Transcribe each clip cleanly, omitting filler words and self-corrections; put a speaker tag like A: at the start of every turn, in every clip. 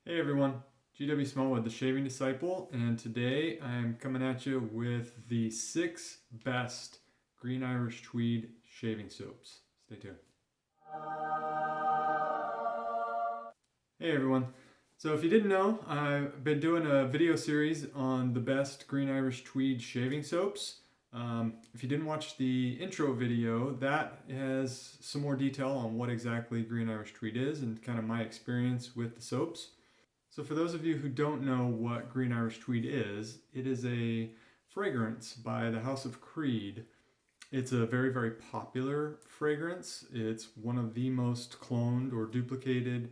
A: Hey everyone, gwsmallwood, the Shaving Disciple, and today I'm coming at you with the 6 best Green Irish Tweed shaving soaps. Stay tuned. Hey everyone, so if you didn't know, I've been doing a video series on the best Green Irish Tweed shaving soaps. If you didn't watch the intro video, that has some more detail on what exactly Green Irish Tweed is and kind of my experience with the soaps. So for those of you who don't know what Green Irish Tweed is, it is a fragrance by the House of Creed. It's a very, very popular fragrance. It's one of the most cloned or duplicated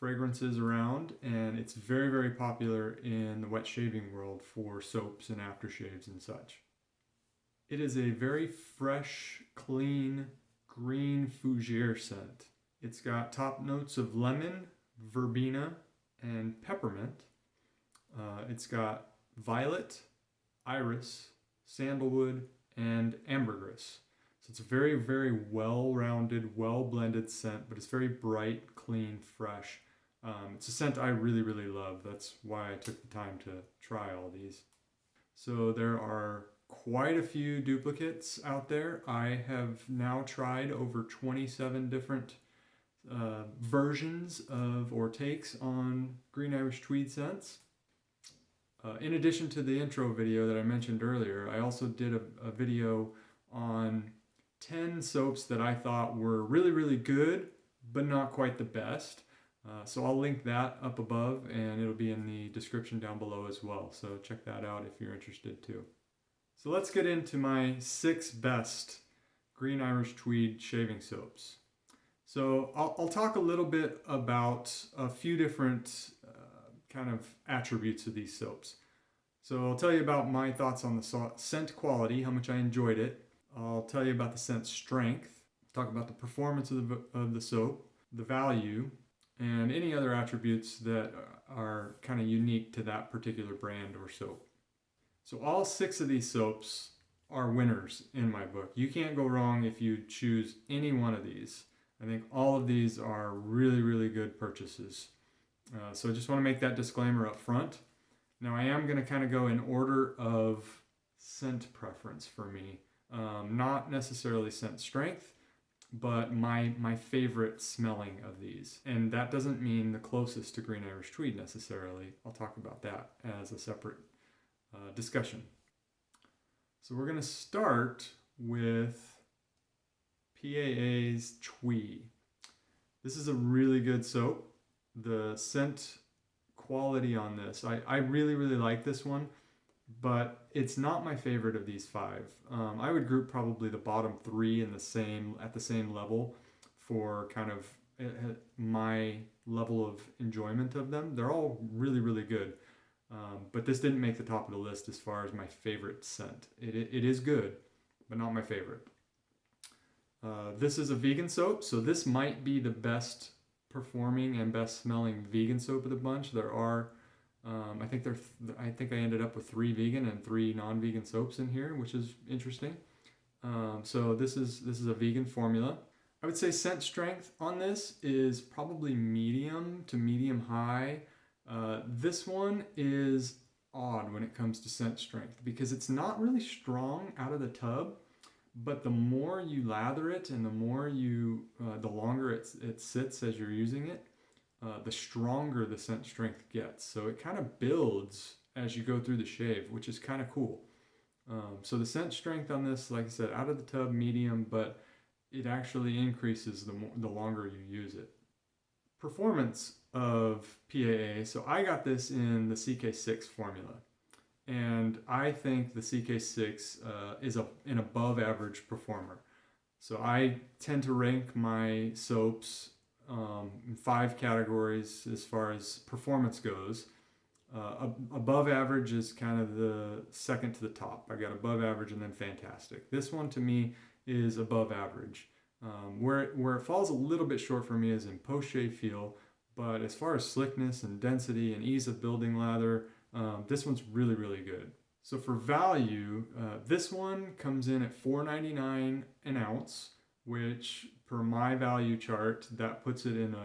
A: fragrances around, and it's very, very popular in the wet shaving world for soaps and aftershaves and such. It is a very fresh, clean, green fougere scent. It's got top notes of lemon, verbena, and peppermint. It's got violet, iris, sandalwood, and ambergris. So it's a very, very well-rounded, well-blended scent, but it's very bright, clean, fresh. It's a scent I really, really love. That's why I took the time to try all these. So there are quite a few duplicates out there. I have now tried over 27 different versions of or takes on Green Irish Tweed scents. In addition to the intro video that I mentioned earlier, I also did a video on 10 soaps that I thought were really, really good, but not quite the best. So I'll link that up above, and it'll be in the description down below as well. So check that out if you're interested too. So let's get into my 6 best Green Irish Tweed shaving soaps. So I'll talk a little bit about a few different kind of attributes of these soaps. So I'll tell you about my thoughts on the scent quality, how much I enjoyed it. I'll tell you about the scent strength, talk about the performance of the soap, the value, and any other attributes that are kind of unique to that particular brand or soap. So all 6 of these soaps are winners in my book. You can't go wrong if you choose any one of these. I think all of these are really, really good purchases. So I just want to make that disclaimer up front. Now I am going to kind of go in order of scent preference for me. Not necessarily scent strength, but my favorite smelling of these. And that doesn't mean the closest to Green Irish Tweed necessarily. I'll talk about that as a separate discussion. So we're going to start with PAA's Twee. This is a really good soap. The scent quality on this, I really, really like this one, but it's not my favorite of these 5. I would group probably the bottom 3 at the same level for kind of my level of enjoyment of them. They're all really, really good, but this didn't make the top of the list as far as my favorite scent. It is good, but not my favorite. This is a vegan soap, so this might be the best performing and best smelling vegan soap of the bunch. There are, I think I ended up with 3 vegan and 3 non-vegan soaps in here, which is interesting. So this is a vegan formula. I would say scent strength on this is probably medium to medium high. This one is odd when it comes to scent strength because it's not really strong out of the tub. But the more you lather it and the longer it sits as you're using it, the stronger the scent strength gets. So it kind of builds as you go through the shave, which is kind of cool. So the scent strength on this, like I said, out of the tub, medium, but it actually increases the longer you use it. Performance of PAA. So I got this in the CK6 formula. And I think the CK6 is an above average performer. So I tend to rank my soaps in 5 categories as far as performance goes. Above average is kind of the second to the top. I got above average and then fantastic. This one to me is above average. Where it falls a little bit short for me is in post-shave feel, but as far as slickness and density and ease of building lather, this one's really, really good. So for value, this one comes in at $4.99 an ounce, which per my value chart, that puts it in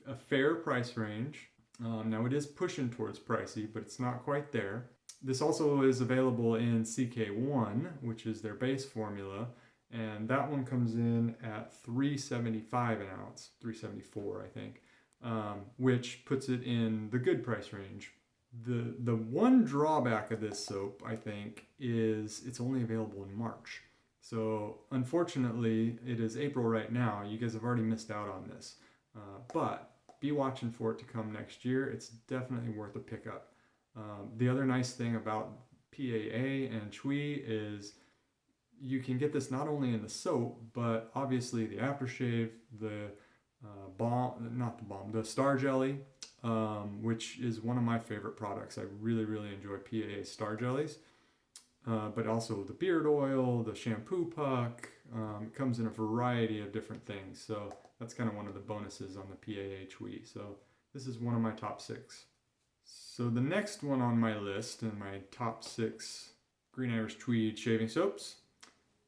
A: a fair price range. Now it is pushing towards pricey, but it's not quite there. This also is available in CK1, which is their base formula, and that one comes in at $3.75 an ounce, $3.74 I think, which puts it in the good price range. The one drawback of this soap, I think, is it's only available in March. So unfortunately, it is April right now. You guys have already missed out on this, but be watching for it to come next year. It's definitely worth a pickup. The other nice thing about PAA and Twee is you can get this not only in the soap, but obviously the aftershave, the the Star Jelly, which is one of my favorite products. I really, really enjoy PAA Star Jellies. But also the beard oil, the shampoo puck, it comes in a variety of different things. So that's kind of one of the bonuses on the PAA Twee. So this is one of my top 6. So the next one on my list in my top 6 Green Irish Tweed shaving soaps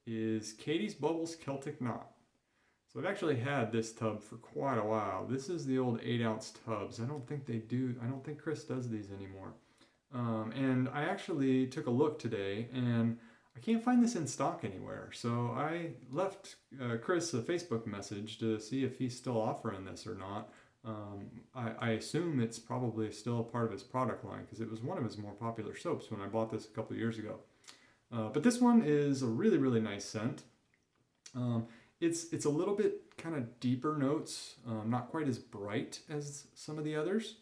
A: is Catie's Bubbles Celtic Knot. So I've actually had this tub for quite a while. This is the old 8-ounce tubs. I don't think Chris does these anymore. And I actually took a look today, and I can't find this in stock anywhere. So I left Chris a Facebook message to see if he's still offering this or not. I assume it's probably still a part of his product line because it was one of his more popular soaps when I bought this a couple of years ago. But this one is a really, really nice scent. It's a little bit kind of deeper notes, not quite as bright as some of the others.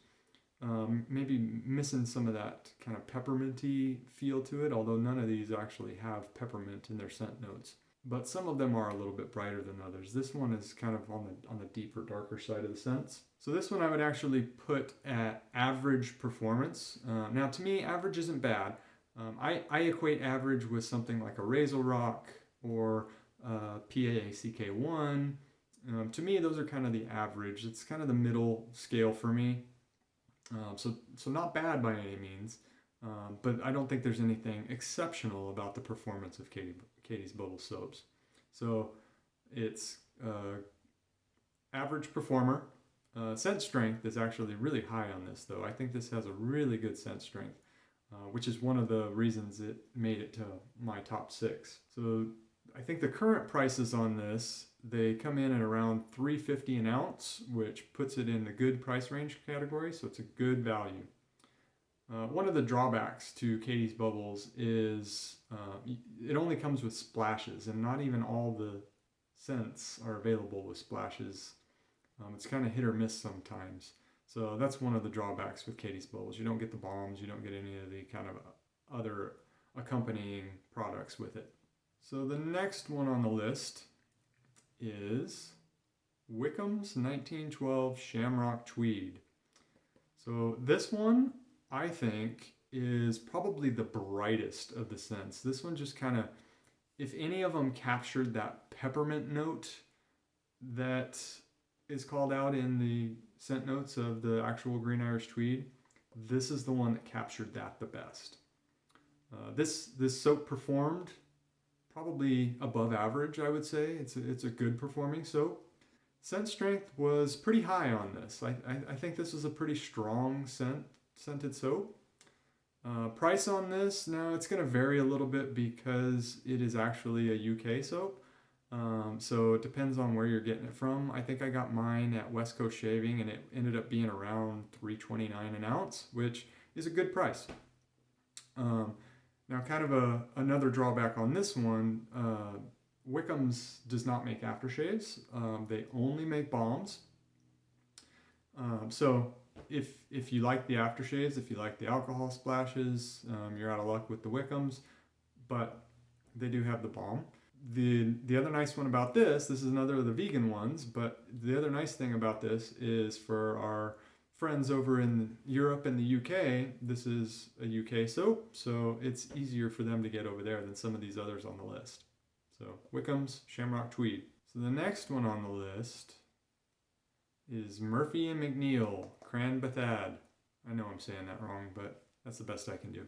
A: Maybe missing some of that kind of pepperminty feel to it, although none of these actually have peppermint in their scent notes. But some of them are a little bit brighter than others. This one is kind of on the deeper, darker side of the scents. So this one I would actually put at average performance. Now to me, average isn't bad. I equate average with something like a Razor Rock or PAA CK1. To me, those are kind of the average. It's kind of the middle scale for me. So not bad by any means, but I don't think there's anything exceptional about the performance of Catie's Bubble Soaps. So it's average performer. Scent strength is actually really high on this, though. I think this has a really good scent strength, which is one of the reasons it made it to my top 6. So I think the current prices on this, they come in at around $3.50 an ounce, which puts it in the good price range category, so it's a good value. One of the drawbacks to Catie's Bubbles is it only comes with splashes, and not even all the scents are available with splashes. It's kind of hit or miss sometimes. So that's one of the drawbacks with Catie's Bubbles. You don't get the bombs, you don't get any of the kind of other accompanying products with it. So the next one on the list is Wickham's 1912 Shamrock Tweed. So this one, I think, is probably the brightest of the scents. This one just kind of, if any of them captured that peppermint note that is called out in the scent notes of the actual Green Irish Tweed, this is the one that captured that the best. This soap performed probably above average, I would say. It's a good performing soap. Scent strength was pretty high on this. I think this is a pretty strong scented soap. Price on this, now it's going to vary a little bit because it is actually a UK soap. So it depends on where you're getting it from. I think I got mine at West Coast Shaving and it ended up being around $3.29 an ounce, which is a good price. Now, kind of another drawback on this one, Wickham's does not make aftershaves. They only make balms. So if you like the aftershaves, if you like the alcohol splashes, you're out of luck with the Wickham's, but they do have the balm. The other nice one about this is another of the vegan ones, but the other nice thing about this is for our friends over in Europe and the UK, this is a UK soap, so it's easier for them to get over there than some of these others on the list. So Wickham's Shamrock Tweed. So the next one on the list is Murphy and McNeil Crann Bethadh. I know I'm saying that wrong, but that's the best I can do.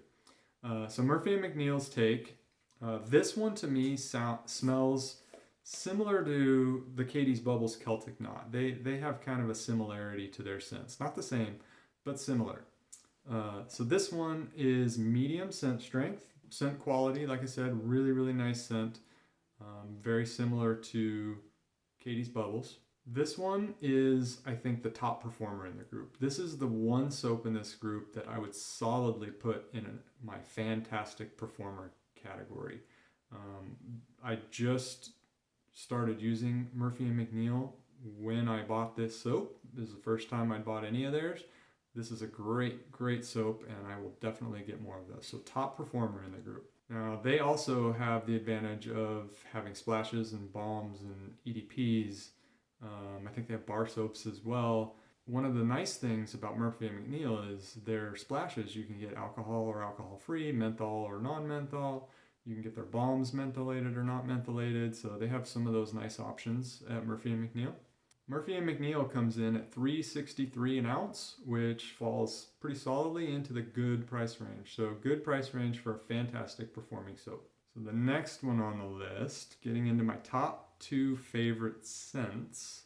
A: So Murphy and McNeil's take. This one to me smells similar to the Catie's Bubbles Celtic Knot. They have kind of a similarity to their scents. Not the same, but similar. So this one is medium scent strength, scent quality. Like I said, really, really nice scent. Very similar to Catie's Bubbles. This one is, I think, the top performer in the group. This is the one soap in this group that I would solidly put in my fantastic performer category. I just started using Murphy and McNeil when I bought this soap. This is the first time I'd bought any of theirs. This is a great, great soap, and I will definitely get more of this. So top performer in the group. Now, they also have the advantage of having splashes and balms and EDPs. I think they have bar soaps as well. One of the nice things about Murphy and McNeil is their splashes. You can get alcohol or alcohol-free, menthol or non-menthol. You can get their balms mentholated or not mentholated. So they have some of those nice options at Murphy and McNeil. Murphy and McNeil comes in at $3.63 an ounce, which falls pretty solidly into the good price range. So good price range for a fantastic performing soap. So the next one on the list, getting into my top 2 favorite scents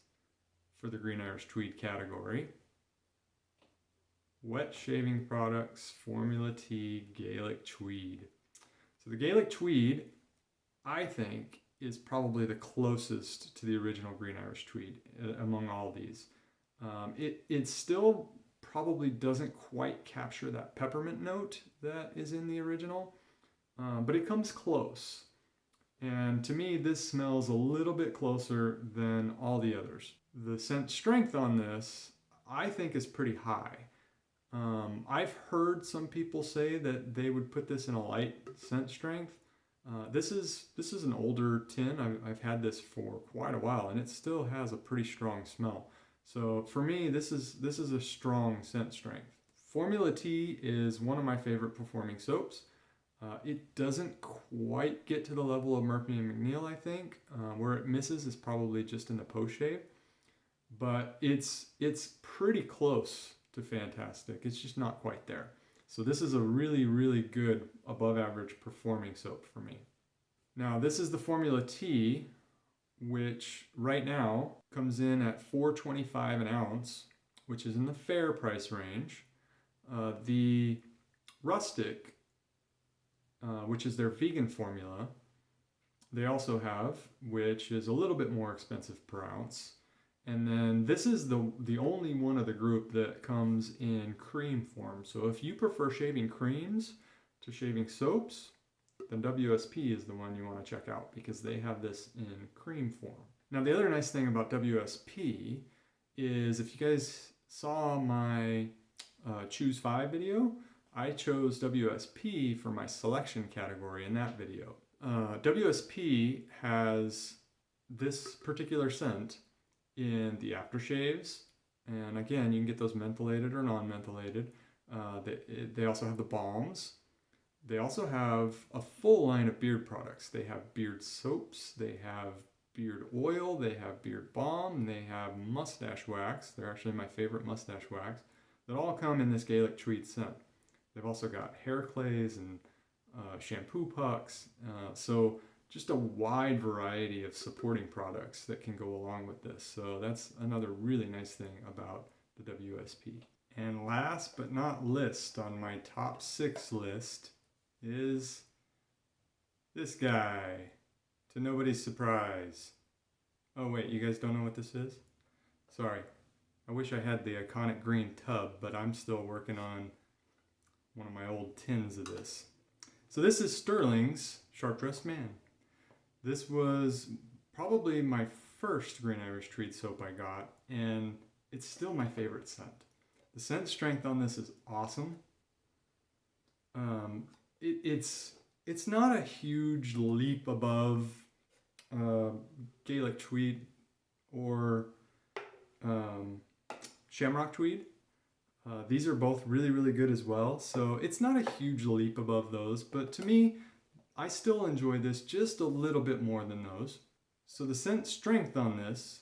A: for the Green Irish Tweed category. Wet shaving products, Formula T, Gaelic Tweed. So the Gaelic Tweed, I think, is probably the closest to the original Green Irish Tweed among all these. It still probably doesn't quite capture that peppermint note that is in the original, but it comes close. And to me, this smells a little bit closer than all the others. The scent strength on this, I think, is pretty high. I've heard some people say that they would put this in a light scent strength. This is an older tin. I've had this for quite a while, and it still has a pretty strong smell. So for me, this is a strong scent strength. Formula T is one of my favorite performing soaps. It doesn't quite get to the level of Murphy and McNeil, I think. Where it misses is probably just in the post shave, but it's pretty close to fantastic. It's just not quite there. So this is a really, really good above average performing soap for me. Now this is the Formula T, which right now comes in at $4.25 an ounce, which is in the fair price range. The Rustic, which is their vegan formula, they also have, which is a little bit more expensive per ounce. And then this is the only one of the group that comes in cream form. So if you prefer shaving creams to shaving soaps, then WSP is the one you want to check out because they have this in cream form. Now the other nice thing about WSP is if you guys saw my Choose 5 video, I chose WSP for my selection category in that video. WSP has this particular scent in the aftershaves, and again, you can get those mentholated or non-mentholated. They also have the balms. They also have a full line of beard products. They have beard soaps, they have beard oil, they have beard balm, they have mustache wax. They're actually my favorite mustache wax. That all come in this Gaelic Tweed scent. They've also got hair clays and shampoo pucks. So just a wide variety of supporting products that can go along with this. So that's another really nice thing about the WSP. And last but not least on my top 6 list is this guy, to nobody's surprise. Oh wait, you guys don't know what this is? Sorry. I wish I had the iconic green tub, but I'm still working on one of my old tins of this. So this is Stirling's Sharp Dressed Man. This was probably my first Green Irish Tweed soap I got, and it's still my favorite scent. The scent strength on this is awesome. It's not a huge leap above Gaelic Tweed or Shamrock Tweed. These are both really, really good as well. So it's not a huge leap above those, but to me, I still enjoy this just a little bit more than those. So the scent strength on this,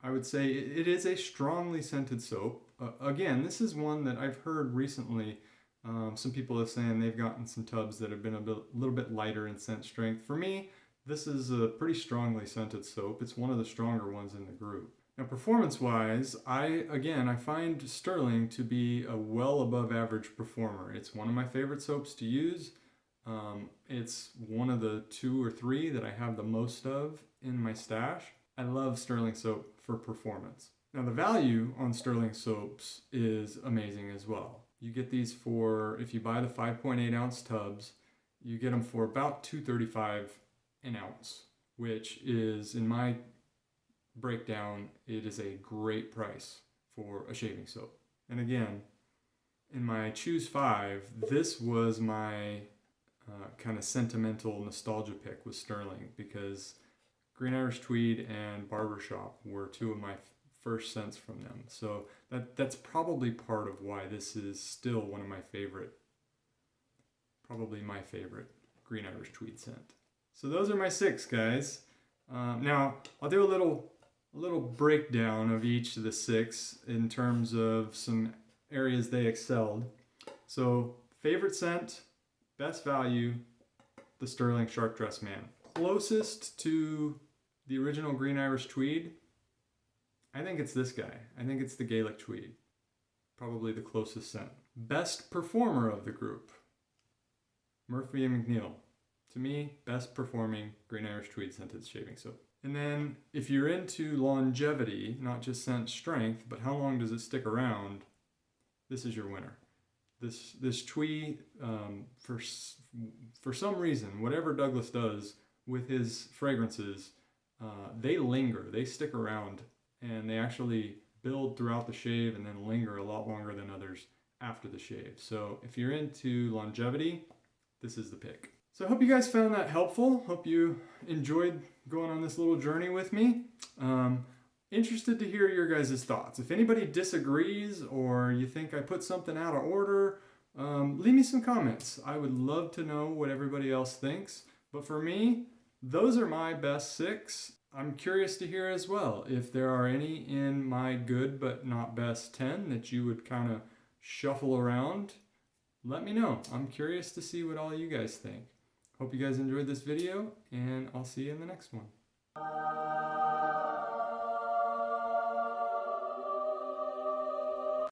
A: I would say it is a strongly scented soap. Again, this is one that I've heard recently. Some people are saying they've gotten some tubs that have been a little bit lighter in scent strength. For me, this is a pretty strongly scented soap. It's one of the stronger ones in the group. Now, performance-wise, I find Stirling to be a well above average performer. It's one of my favorite soaps to use. It's one of the 2 or 3 that I have the most of in my stash. I love Stirling soap for performance. Now, the value on Stirling soaps is amazing as well. You get these for, if you buy the 5.8 ounce tubs, you get them for about $2.35 an ounce, which is, in my breakdown, it is a great price for a shaving soap. And again, in my Choose 5, this was my kind of sentimental nostalgia pick with Stirling, because Green Irish Tweed and Barbershop were 2 of my first scents from them. So that's probably part of why this is still one of my favorite, probably my favorite Green Irish Tweed scent. So those are my 6, guys. Now I'll do a little breakdown of each of the 6 in terms of some areas they excelled. So favorite scent, best value, the Stirling Shark Dressed Man. Closest to the original Green Irish Tweed, I think it's this guy. I think it's the Gaelic Tweed. Probably the closest scent. Best performer of the group, Murphy and McNeil. To me, best performing Green Irish Tweed scented shaving soap. And then if you're into longevity, not just scent strength, but how long does it stick around, this is your winner. This Twee, for some reason, whatever Douglas does with his fragrances, they linger, they stick around, and they actually build throughout the shave and then linger a lot longer than others after the shave. So if you're into longevity, this is the pick. So I hope you guys found that helpful. Hope you enjoyed going on this little journey with me. Interested to hear your guys' thoughts. If anybody disagrees or you think I put something out of order, leave me some comments. I would love to know what everybody else thinks. But for me, those are my best 6. I'm curious to hear as well if there are any in my good but not best 10 that you would kind of shuffle around. Let me know. I'm curious to see what all you guys think. Hope you guys enjoyed this video, and I'll see you in the next one.